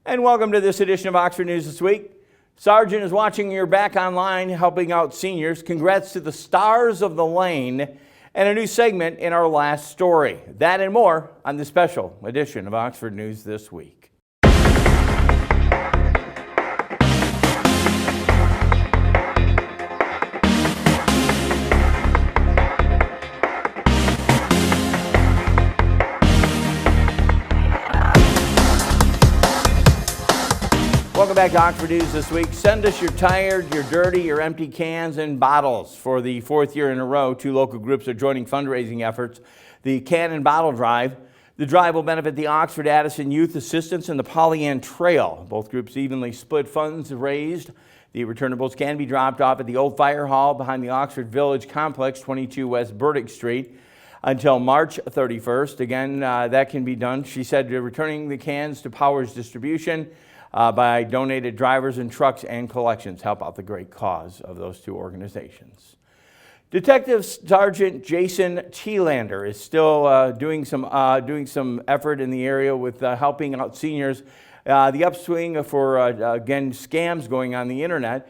And welcome to this edition of Oxford News This Week. Sargent is watching your back online, helping out seniors. Congrats to the stars of the lane, and a new segment in our last story. That and more on this special edition of Oxford News This Week. Welcome back to Oxford News This Week. Send us your tired, your dirty, your empty cans and bottles. For the fourth year in a row, two local groups are joining fundraising efforts. The Can and Bottle Drive. The drive will benefit the Oxford Addison Youth Assistance and the Pollyann Trail. Both groups evenly split funds raised. The returnables can be dropped off at the Old Fire Hall behind the Oxford Village Complex, 22 West Burdick Street, until March 31st. Again, that can be done. She said returning the cans to Powers Distribution by donated drivers and trucks and collections help out the great cause of those two organizations. Detective Sergeant Jason Thielander is still doing some effort in the area with helping out seniors. The upswing for, again, scams going on the internet,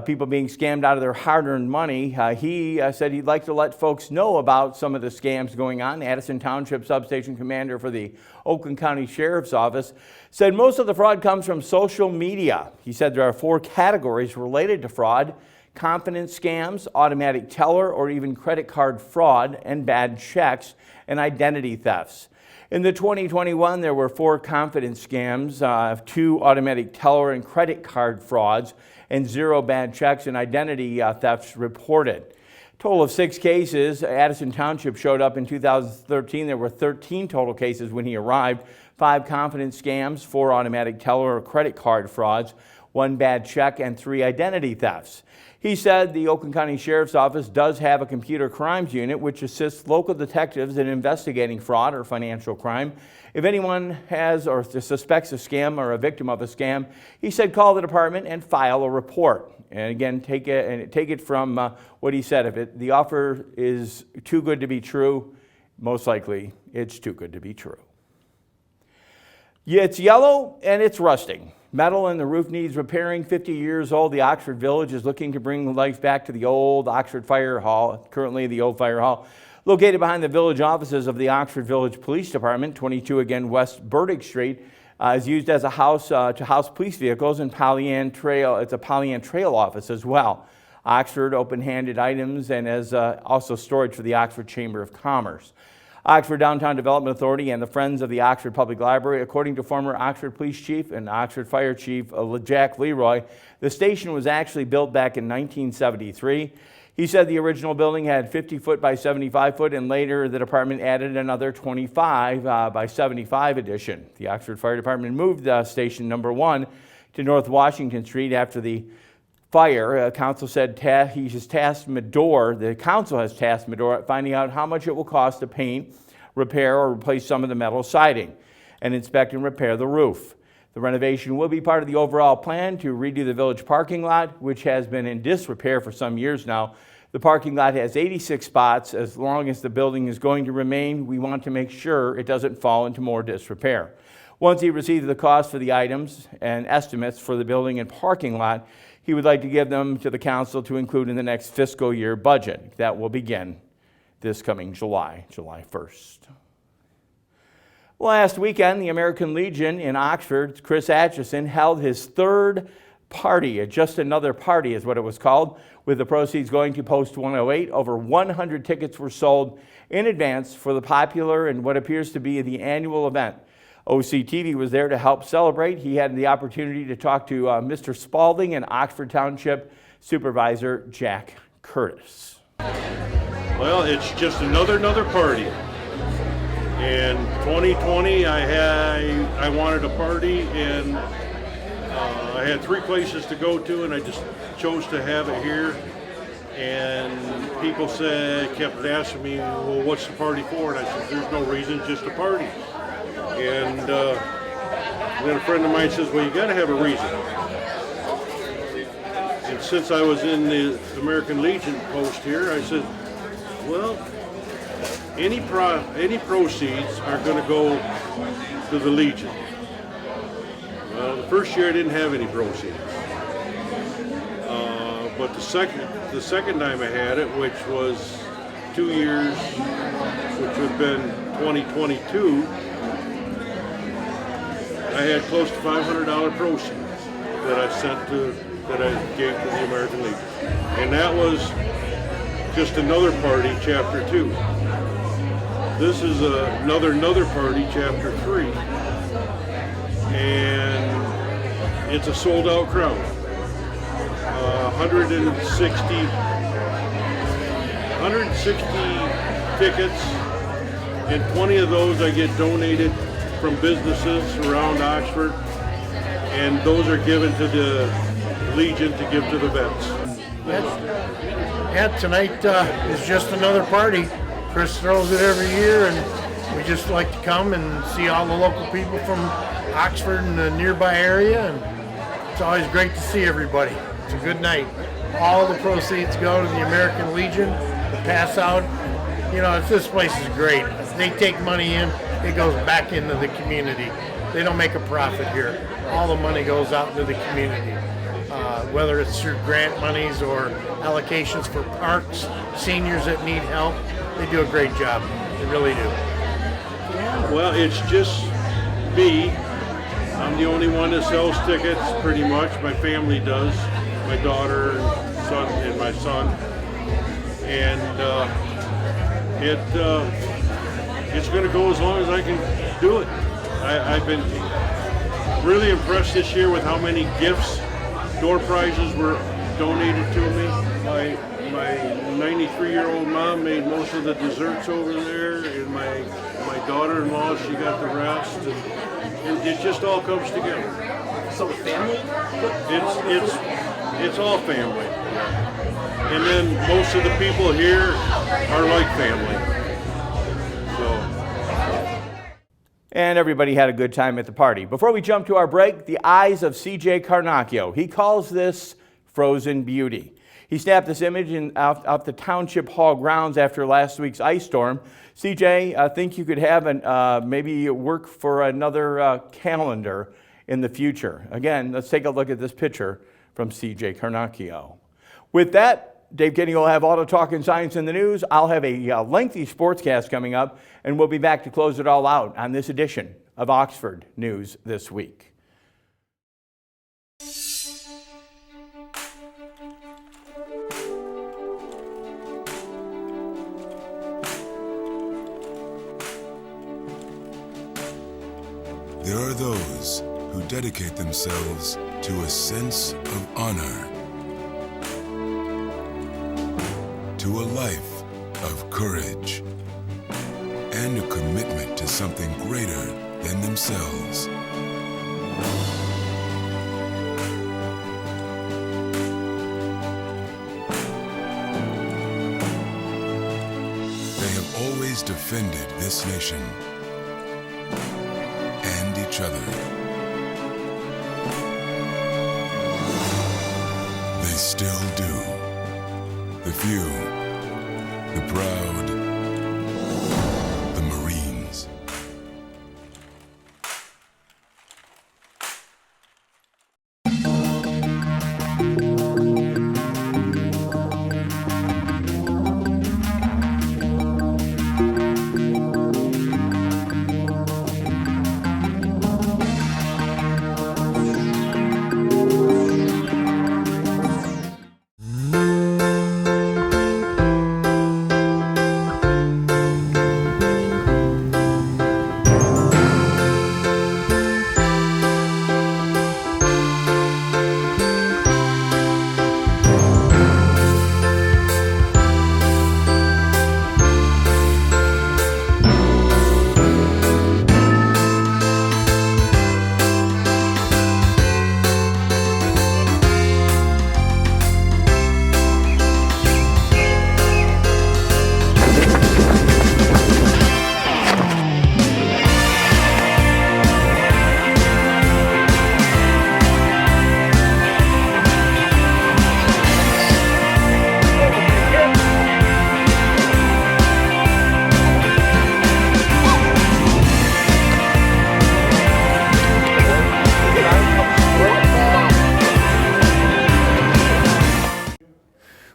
people being scammed out of their hard-earned money. He said he'd like to let folks know about some of the scams going on. Addison Township Substation Commander for the Oakland County Sheriff's Office said most of the fraud comes from social media. He said there are 4 categories related to fraud: confidence scams, automatic teller or even credit card fraud, and bad checks and identity thefts. In the 2021, there were 4 confidence scams, 2 automatic teller and credit card frauds, and 0 bad checks and identity thefts reported. Total of 6 cases. Addison Township showed up in 2013. There were 13 total cases when he arrived. 5 confidence scams, 4 automatic teller or credit card frauds, 1 bad check, and 3 identity thefts. He said the Oakland County Sheriff's Office does have a computer crimes unit which assists local detectives in investigating fraud or financial crime. If anyone has or suspects a scam or a victim of a scam, he said call the department and file a report. And again, take it from what he said. If the offer is too good to be true, most likely it's too good to be true. Yeah, it's yellow and it's rusting. Metal in the roof needs repairing. 50 years old, the Oxford Village is looking to bring life back to the old Oxford Fire Hall, currently the Old Fire Hall, located behind the village offices of the Oxford Village Police Department, 22 again West Burdick Street, is used as a house to house police vehicles and Pollyann Trail. It's a Pollyann Trail office as well. Oxford open-handed items and as also storage for the Oxford Chamber of Commerce. Oxford Downtown Development Authority and the Friends of the Oxford Public Library. According to former Oxford Police Chief and Oxford Fire Chief Jack Leroy, the station was actually built back in 1973. He said the original building had 50 foot by 75 foot, and later the department added another 25 by 75 addition. The Oxford Fire Department moved station number 1 to North Washington Street after the fire. Council said he has tasked Medore, the council has tasked Medore at finding out how much it will cost to paint, repair, or replace some of the metal siding, and inspect and repair the roof. The renovation will be part of the overall plan to redo the village parking lot, which has been in disrepair for some years now. The parking lot has 86 spots. As long as the building is going to remain, we want to make sure it doesn't fall into more disrepair. Once he receives the cost for the items and estimates for the building and parking lot, he would like to give them to the council to include in the next fiscal year budget. That will begin this coming July 1st. Last weekend, the American Legion in Oxford, Chris Atchison, held his 3rd party, just another party is what it was called, with the proceeds going to Post 108. Over 100 tickets were sold in advance for the popular and what appears to be the annual event. OCTV was there to help celebrate. He had the opportunity to talk to Mr. Spalding and Oxford Township Supervisor Jack Curtis. Well, it's just another party. In 2020, I wanted a party, and I had 3 places to go to, and I just chose to have it here. And people kept asking me, well, what's the party for? And I said, there's no reason, just a party. And then a friend of mine says, well, you got to have a reason. And since I was in the American Legion post here, I said, well, any proceeds are going to go to the Legion. Well, the first year I didn't have any proceeds. But the second time I had it, which was 2 years, which would have been 2022, I had close to $500 proceeds that I gave to the American Legion. And that was just another party, chapter 2. This is another party, chapter 3. And it's a sold out crowd. 160 tickets, and 20 of those I get donated from businesses around Oxford, and those are given to the Legion to give to the vets. Yeah, tonight is just another party. Chris throws it every year, and we just like to come and see all the local people from Oxford and the nearby area, and it's always great to see everybody. It's a good night. All the proceeds go to the American Legion to pass out. You know, this place is great. They take money in, it goes back into the community. They don't make a profit here. All the money goes out into the community. Whether it's through grant monies or allocations for parks, seniors that need help, they do a great job. They really do. Well, it's just me. I'm the only one that sells tickets, pretty much. My family does. My daughter and son and my son. And it's going to go as long as I can do it. I've been really impressed this year with how many gifts, door prizes were donated to me. My 93-year-old mom made most of the desserts over there, and my daughter-in-law, she got the rest. And it just all comes together. So family? It's all family. And then most of the people here are like family. So. And everybody had a good time at the party. Before we jump to our break, the eyes of C.J. Carnacchio. He calls this Frozen Beauty. He snapped this image off the Township Hall grounds after last week's ice storm. C.J., I think you could have maybe work for another calendar in the future. Again, let's take a look at this picture from C.J. Carnacchio. With that, Dave Kinney will have Auto Talk and Science in the News. I'll have a lengthy sportscast coming up, and we'll be back to close it all out on this edition of Oxford News This Week. There are those who dedicate themselves to a sense of honor, to a life of courage, and a commitment to something greater than themselves. They have always defended this nation and each other. They still do. The few, the proud, the Marines.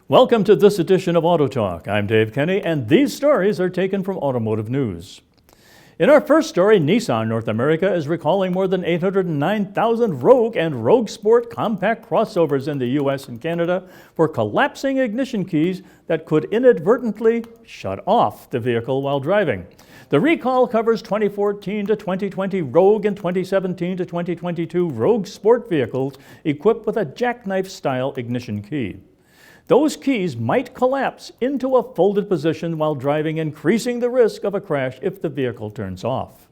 Welcome to this edition of Auto Talk. I'm Dave Kenny, and these stories are taken from Automotive News. In our first story, Nissan North America is recalling more than 809,000 Rogue and Rogue Sport compact crossovers in the U.S. and Canada for collapsing ignition keys that could inadvertently shut off the vehicle while driving. The recall covers 2014 to 2020 Rogue and 2017 to 2022 Rogue Sport vehicles equipped with a jackknife-style ignition key. Those keys might collapse into a folded position while driving, increasing the risk of a crash if the vehicle turns off.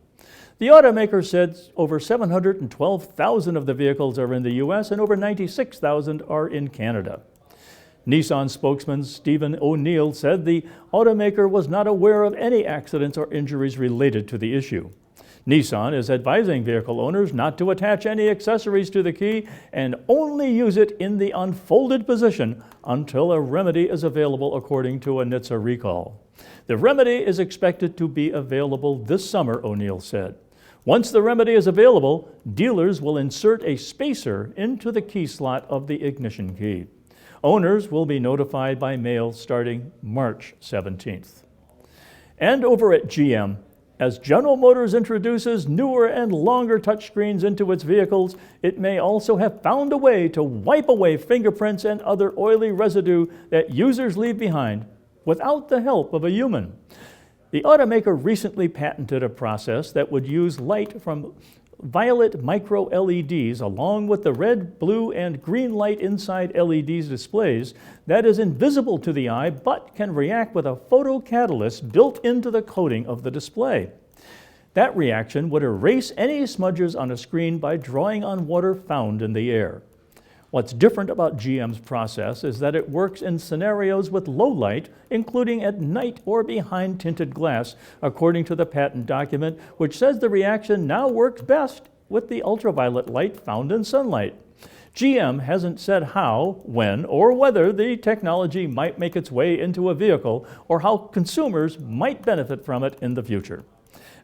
The automaker said over 712,000 of the vehicles are in the U.S. and over 96,000 are in Canada. Nissan spokesman Stephen O'Neill said the automaker was not aware of any accidents or injuries related to the issue. Nissan is advising vehicle owners not to attach any accessories to the key and only use it in the unfolded position until a remedy is available, according to a NHTSA recall. The remedy is expected to be available this summer, O'Neill said. Once the remedy is available, dealers will insert a spacer into the key slot of the ignition key. Owners will be notified by mail starting March 17th. And over at GM, as General Motors introduces newer and longer touchscreens into its vehicles, it may also have found a way to wipe away fingerprints and other oily residue that users leave behind without the help of a human. The automaker recently patented a process that would use light from violet micro LEDs along with the red, blue, and green light inside LEDs displays that is invisible to the eye but can react with a photocatalyst built into the coating of the display. That reaction would erase any smudges on a screen by drawing on water found in the air. What's different about GM's process is that it works in scenarios with low light, including at night or behind tinted glass, according to the patent document, which says the reaction now works best with the ultraviolet light found in sunlight. GM hasn't said how, when, or whether the technology might make its way into a vehicle or how consumers might benefit from it in the future.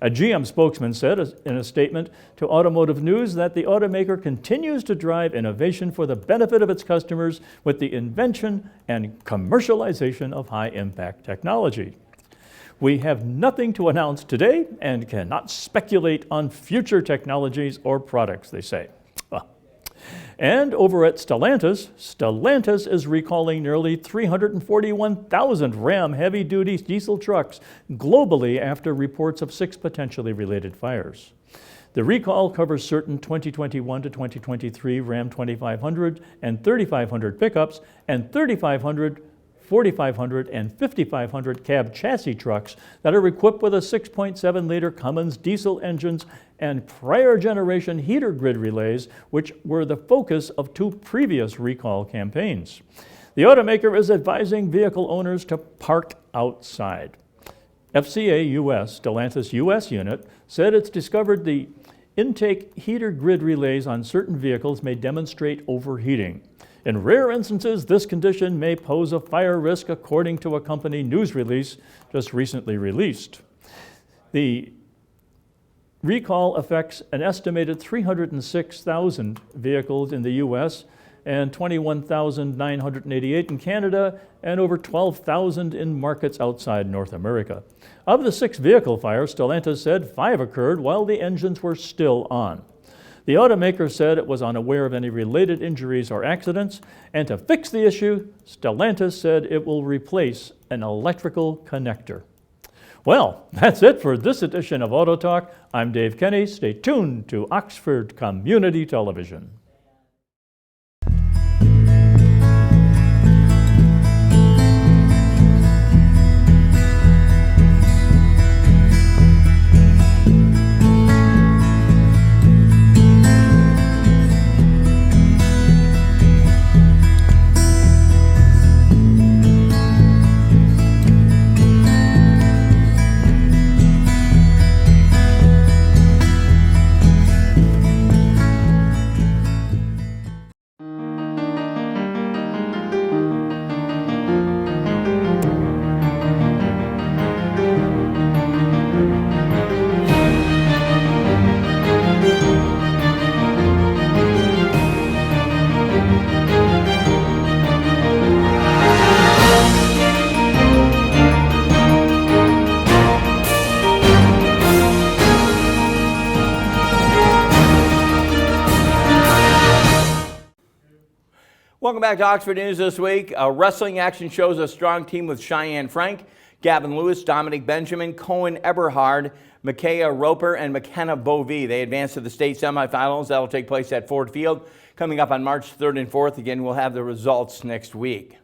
A GM spokesman said in a statement to Automotive News that the automaker continues to drive innovation for the benefit of its customers with the invention and commercialization of high-impact technology. We have nothing to announce today and cannot speculate on future technologies or products, they say. And over at Stellantis is recalling nearly 341,000 Ram heavy-duty diesel trucks globally after reports of 6 potentially related fires. The recall covers certain 2021 to 2023 Ram 2500 and 3500 pickups and 3500, 4500, and 5500 cab chassis trucks that are equipped with a 6.7-liter Cummins diesel engines and prior generation heater grid relays, which were the focus of 2 previous recall campaigns. The automaker is advising vehicle owners to park outside. FCA US, Stellantis US unit, said it's discovered the intake heater grid relays on certain vehicles may demonstrate overheating. In rare instances, this condition may pose a fire risk, according to a company news release just recently released. The recall affects an estimated 306,000 vehicles in the U.S. and 21,988 in Canada and over 12,000 in markets outside North America. Of the 6 vehicle fires, Stellantis said 5 occurred while the engines were still on. The automaker said it was unaware of any related injuries or accidents, and to fix the issue, Stellantis said it will replace an electrical connector. Well, that's it for this edition of Auto Talk. I'm Dave Kenny. Stay tuned to Oxford Community Television. Welcome back to Oxford News this week. Wrestling action shows a strong team with Cheyenne Frank, Gavin Lewis, Dominic Benjamin, Cohen Eberhard, Micaiah Roper, and McKenna Bovee. They advance to the state semifinals. That'll take place at Ford Field coming up on March 3rd and 4th. Again, we'll have the results next week.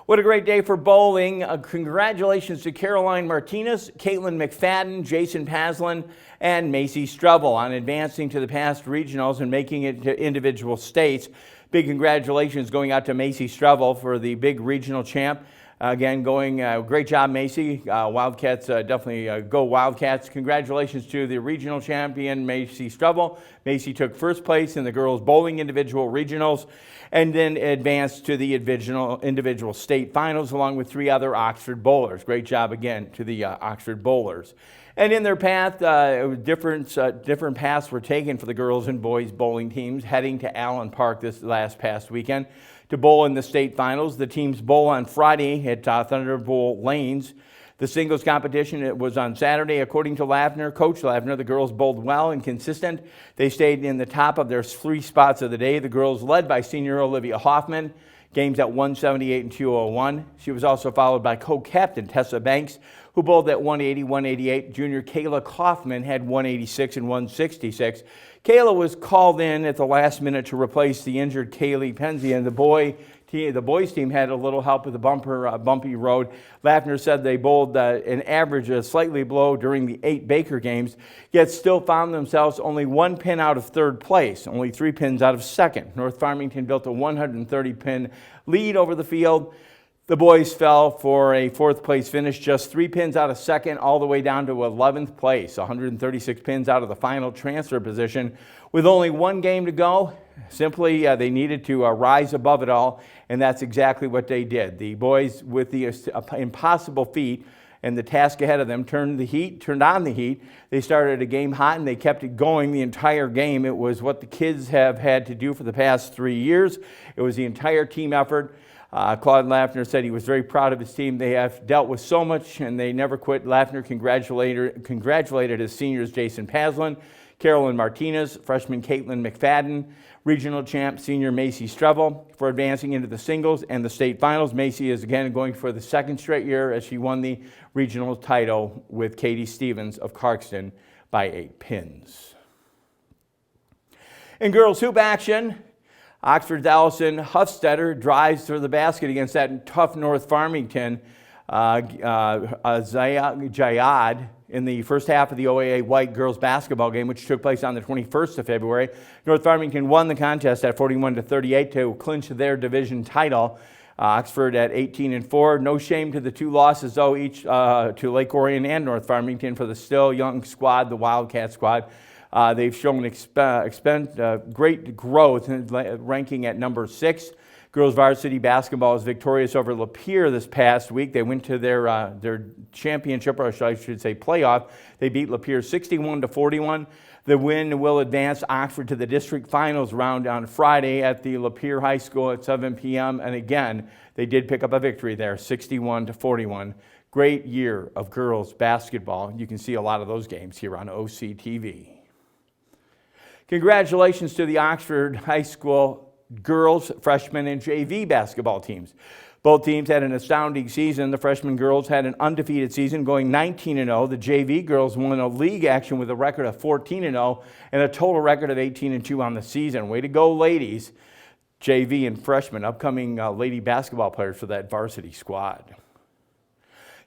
What a great day for bowling. Congratulations to Caroline Martinez, Caitlin McFadden, Jason Paslin, and Macy Strebel on advancing to the past regionals and making it to individual states. Big congratulations going out to Macy Strebel for the big regional champ. Again, great job, Macy. Wildcats, definitely go Wildcats. Congratulations to the regional champion, Macy Strebel. Macy took first place in the girls bowling individual regionals and then advanced to the individual state finals along with 3 other Oxford bowlers. Great job again to the Oxford bowlers. And in their path, different paths were taken for the girls and boys bowling teams heading to Allen Park this past weekend to bowl in the state finals. The teams bowl on Friday at Thunderbolt Lanes. The singles competition was on Saturday. According to Coach Lavner, the girls bowled well and consistent. They stayed in the top of their 3 spots of the day. The girls led by senior Olivia Hoffman, games at 178 and 201. She was also followed by co-captain Tessa Banks, who bowled at 180, 188. Junior Kayla Kaufman had 186 and 166. Kayla was called in at the last minute to replace the injured Kaylee Penzie, and the boys team had a little help with the bumpy road. Lafner said they bowled an average of slightly below during the 8 Baker games, yet still found themselves only 1 pin out of 3rd place, only 3 pins out of 2nd. North Farmington built a 130-pin lead over the field. The boys fell for a 4th place finish, just 3 pins out of 2nd, all the way down to 11th place, 136 pins out of the final transfer position. With only 1 game to go, simply they needed to rise above it all, and that's exactly what they did. The boys, with the impossible feat and the task ahead of them, turned on the heat. They started a game hot, and they kept it going the entire game. It was what the kids have had to do for the past 3 years. It was the entire team effort. Claude Lafner said he was very proud of his team. They have dealt with so much, and they never quit. Lafner congratulated his seniors Jason Paslin, Carolyn Martinez, freshman Caitlin McFadden, regional champ senior Macy Strebel for advancing into the singles and the state finals. Macy is again going for the 2nd straight year as she won the regional title with Katie Stevens of Clarkston by 8 pins. In girls hoop action, Oxford's Allison Huffstetter drives through the basket against that tough North Farmington Jayad in the first half of the OAA White girls basketball game, which took place on the 21st of February. North Farmington won the contest at 41-38 to clinch their division title. Oxford at 18-4. No shame to the 2 losses, though, each to Lake Orion and North Farmington for the still young squad, the Wildcat squad. They've shown great growth, ranking at number 6. Girls varsity basketball is victorious over Lapeer this past week. They went to their championship, or I should say playoff. They beat Lapeer 61-41. The win will advance Oxford to the district finals round on Friday at the Lapeer High School at 7 p.m. And again, they did pick up a victory there, 61-41. Great year of girls basketball. You can see a lot of those games here on OCTV. Congratulations to the Oxford High School girls, freshman, and JV basketball teams. Both teams had an astounding season. The freshman girls had an undefeated season, going 19-0. The JV girls won a league action with a record of 14-0 and a total record of 18-2 on the season. Way to go, ladies, JV and freshmen, upcoming lady basketball players for that varsity squad.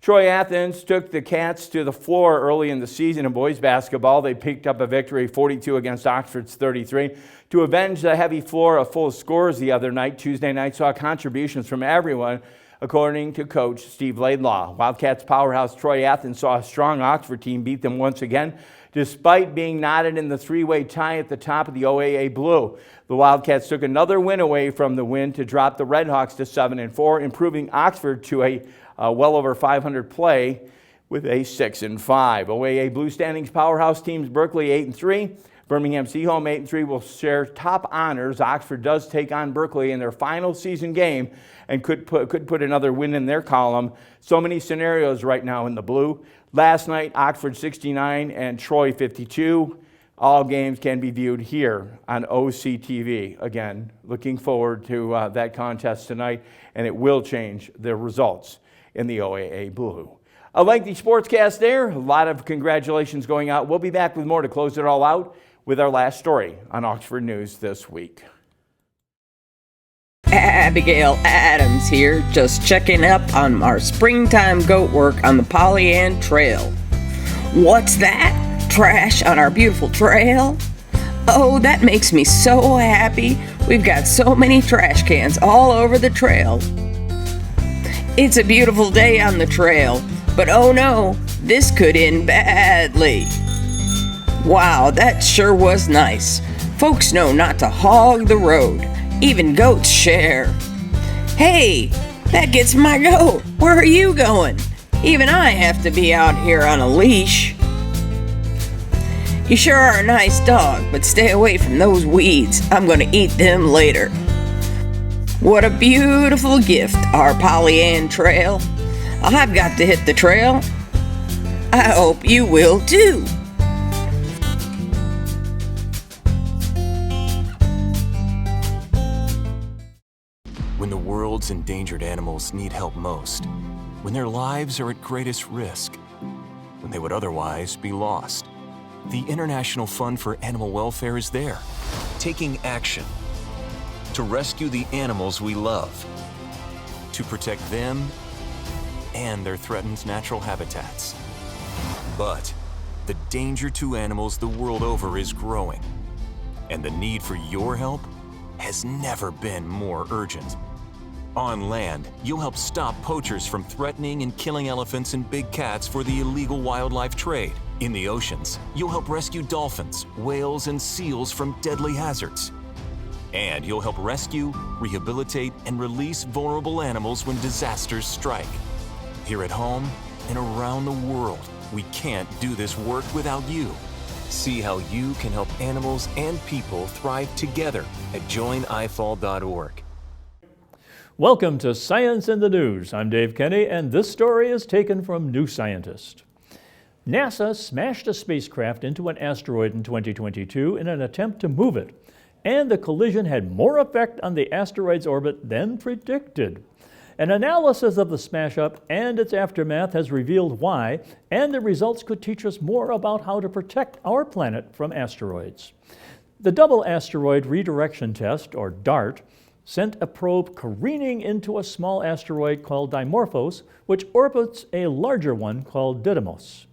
Troy Athens took the Cats to the floor early in the season in boys basketball. They picked up a victory 42 against Oxford's 33. To avenge the heavy floor of full scores the other night, Tuesday night saw contributions from everyone, according to Coach Steve Laidlaw. Wildcats powerhouse Troy Athens saw a strong Oxford team beat them once again, despite being knotted in the 3-way tie at the top of the OAA Blue. The Wildcats took another win away from the win to drop the Redhawks to 7-4, improving Oxford to a well over 500 play with a 6-5. OAA Blue standings powerhouse teams Berkeley 8-3. Birmingham Seaholm 8-3 will share top honors. Oxford does take on Berkeley in their final season game and could put another win in their column. So many scenarios right now in the blue. Last night, Oxford 69 and Troy 52. All games can be viewed here on OCTV. Again, looking forward to that contest tonight, and it will change the results in the OAA Blue. A lengthy sportscast there, a lot of congratulations going out. We'll be back with more to close it all out with our last story on Oxford News This Week. Abigail Adams here, just checking up on our springtime goat work on the Polly Ann Trail. What's that? Trash on our beautiful trail? Oh, that makes me so happy. We've got so many trash cans all over the trail. It's a beautiful day on the trail, but oh no, this could end badly. Wow, that sure was nice. Folks know not to hog the road. Even goats share. Hey, that gets my goat. Where are you going? Even I have to be out here on a leash. You sure are a nice dog, but stay away from those weeds. I'm gonna eat them later. What a beautiful gift, our Polly Ann Trail. I've got to hit the trail. I hope you will too. When the world's endangered animals need help most, when their lives are at greatest risk, when they would otherwise be lost, the International Fund for Animal Welfare is there, taking action to rescue the animals we love, to protect them and their threatened natural habitats. But the danger to animals the world over is growing, and the need for your help has never been more urgent. On land, you'll help stop poachers from threatening and killing elephants and big cats for the illegal wildlife trade. In the oceans, you'll help rescue dolphins, whales, and seals from deadly hazards. And you'll help rescue, rehabilitate, and release vulnerable animals when disasters strike. Here at home and around the world, we can't do this work without you. See how you can help animals and people thrive together at joinifall.org. Welcome to Science in the News. I'm Dave Kenny, and this story is taken from New Scientist. NASA smashed a spacecraft into an asteroid in 2022 in an attempt to move it, and the collision had more effect on the asteroid's orbit than predicted. An analysis of the smash-up and its aftermath has revealed why, and the results could teach us more about how to protect our planet from asteroids. The Double Asteroid Redirection Test, or DART, sent a probe careening into a small asteroid called Dimorphos, which orbits a larger one called Didymos.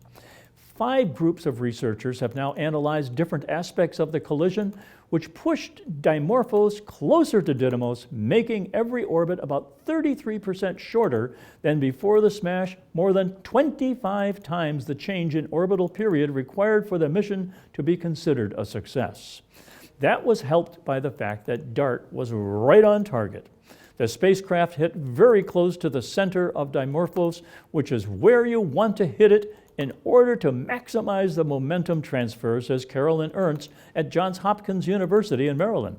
5 groups of researchers have now analyzed different aspects of the collision, which pushed Dimorphos closer to Didymos, making every orbit about 33% shorter than before the smash, more than 25 times the change in orbital period required for the mission to be considered a success. That was helped by the fact that DART was right on target. The spacecraft hit very close to the center of Dimorphos, which is where you want to hit it in order to maximize the momentum transfer, says Carolyn Ernst at Johns Hopkins University in Maryland.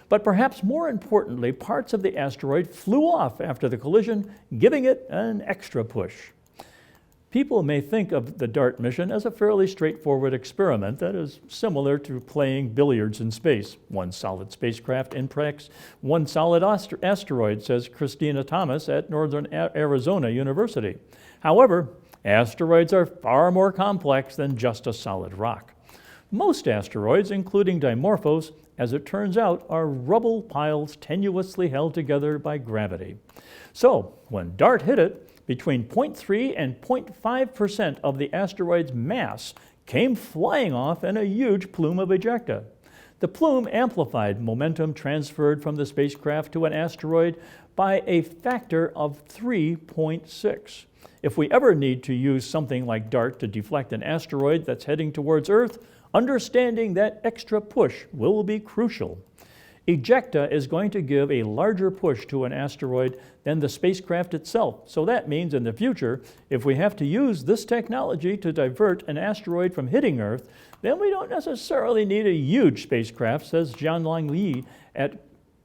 But perhaps more importantly, parts of the asteroid flew off after the collision, giving it an extra push. People may think of the DART mission as a fairly straightforward experiment that is similar to playing billiards in space. One solid spacecraft impacts one solid asteroid, says Christina Thomas at Northern Arizona University. However, asteroids are far more complex than just a solid rock. Most asteroids, including Dimorphos, as it turns out, are rubble piles tenuously held together by gravity. So, when DART hit it, between 0.3 and 0.5% of the asteroid's mass came flying off in a huge plume of ejecta. The plume amplified momentum transferred from the spacecraft to an asteroid by a factor of 3.6. If we ever need to use something like DART to deflect an asteroid that's heading towards Earth, understanding that extra push will be crucial. Ejecta is going to give a larger push to an asteroid than the spacecraft itself. So that means in the future, if we have to use this technology to divert an asteroid from hitting Earth, then we don't necessarily need a huge spacecraft, says Jianlang Li at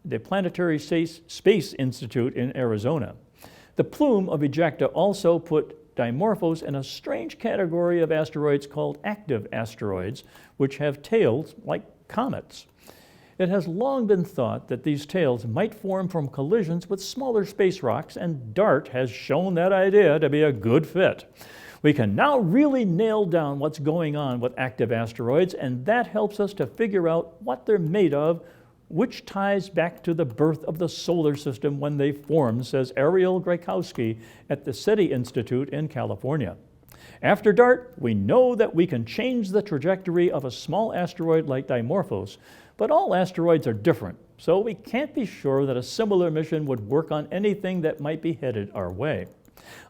the Planetary Space Institute in Arizona. The plume of ejecta also put Dimorphos in a strange category of asteroids called active asteroids, which have tails like comets. It has long been thought that these tails might form from collisions with smaller space rocks, and DART has shown that idea to be a good fit. We can now really nail down what's going on with active asteroids, and that helps us to figure out what they're made of, which ties back to the birth of the solar system when they formed, says Ariel Grakowski at the SETI Institute in California. After DART, we know that we can change the trajectory of a small asteroid like Dimorphos, but all asteroids are different, so we can't be sure that a similar mission would work on anything that might be headed our way.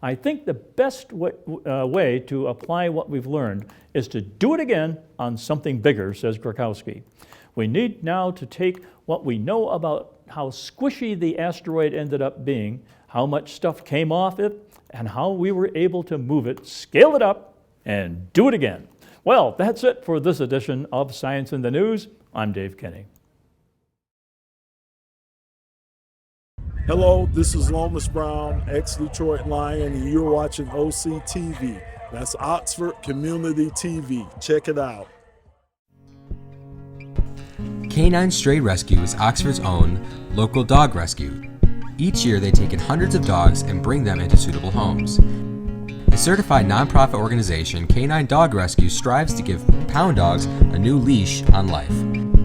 I think the best way to apply what we've learned is to do it again on something bigger, says Grakowski. We need now to take what we know about how squishy the asteroid ended up being, how much stuff came off it, and how we were able to move it, scale it up, and do it again. Well, that's it for this edition of Science in the News. I'm Dave Kenny. Hello, this is Lomas Brown, ex-Detroit Lion, and you're watching OCTV. That's Oxford Community TV. Check it out. Canine Stray Rescue is Oxford's own local dog rescue. Each year they take in hundreds of dogs and bring them into suitable homes. A certified nonprofit organization, Canine Dog Rescue strives to give pound dogs a new leash on life.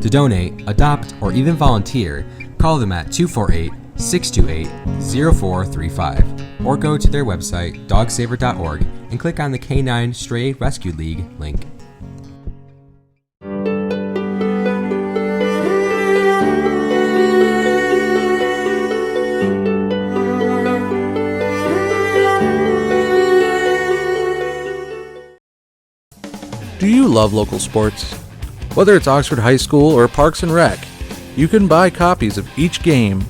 To donate, adopt, or even volunteer, call them at 248-628-0435 or go to their website, dogsaver.org, and click on the Canine Stray Rescue League link. Do you love local sports? Whether it's Oxford High School or Parks and Rec, you can buy copies of each game.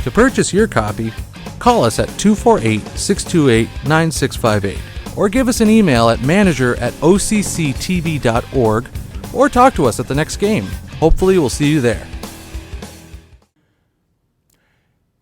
To purchase your copy, call us at 248-628-9658 or give us an email at manager@occtv.org or talk to us at the next game. Hopefully we'll see you there.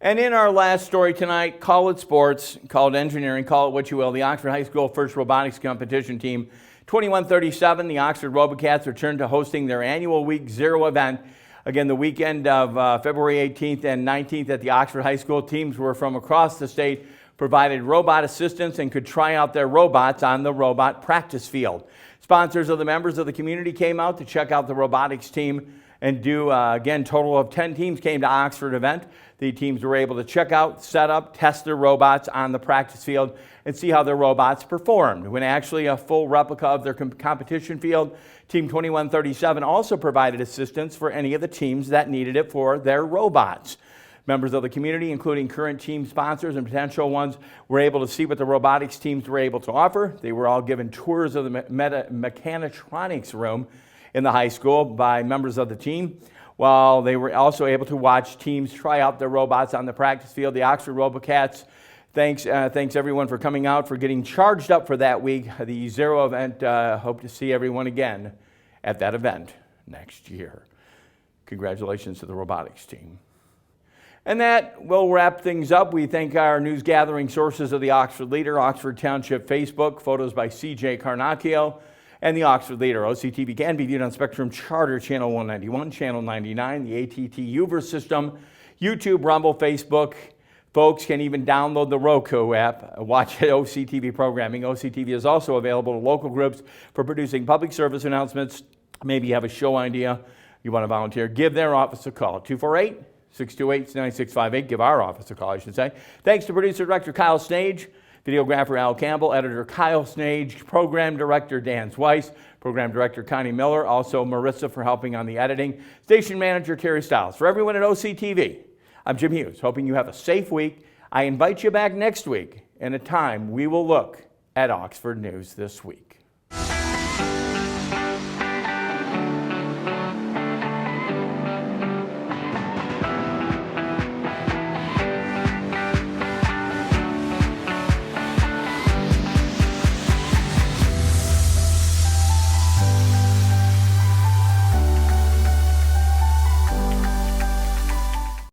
And in our last story tonight, call it sports, call it engineering, call it what you will, the Oxford High School First Robotics Competition Team 2137, the Oxford Robocats, returned to hosting their annual Week Zero event. Again, the weekend of February 18th and 19th at the Oxford High School. Teams were from across the state, provided robot assistance, and could try out their robots on the robot practice field. Sponsors of the members of the community came out to check out the robotics team and do, again, total of 10 teams came to Oxford event. The teams were able to check out, set up, test their robots on the practice field and see how their robots performed. When actually a full replica of their competition field, Team 2137 also provided assistance for any of the teams that needed it for their robots. Members of the community, including current team sponsors and potential ones, were able to see what the robotics teams were able to offer. They were all given tours of the mechanitronics room in the high school by members of the team, while they were also able to watch teams try out their robots on the practice field. The Oxford Robocats, thanks everyone for coming out, for getting charged up for that week. The Zero event, hope to see everyone again at that event next year. Congratulations to the robotics team. And that will wrap things up. We thank our news gathering sources of the Oxford Leader, Oxford Township Facebook, photos by C.J. Carnacchio, and the Oxford Leader. OCTV can be viewed on Spectrum Charter Channel 191, Channel 99, the ATT Uver system, YouTube, Rumble, Facebook. Folks can even download the Roku app, watch OCTV programming. OCTV is also available to local groups for producing public service announcements. Maybe you have a show idea, you want to volunteer, give their office a call, 248-628-9658. Give our office a call, I should say. Thanks to producer director Kyle Snage, videographer Al Campbell, editor Kyle Snage, program director Dan Weiss, program director Connie Miller, also Marissa for helping on the editing, station manager Terry Stiles. For everyone at OCTV, I'm Jim Hughes, hoping you have a safe week. I invite you back next week in a time we will look at Oxford News This Week.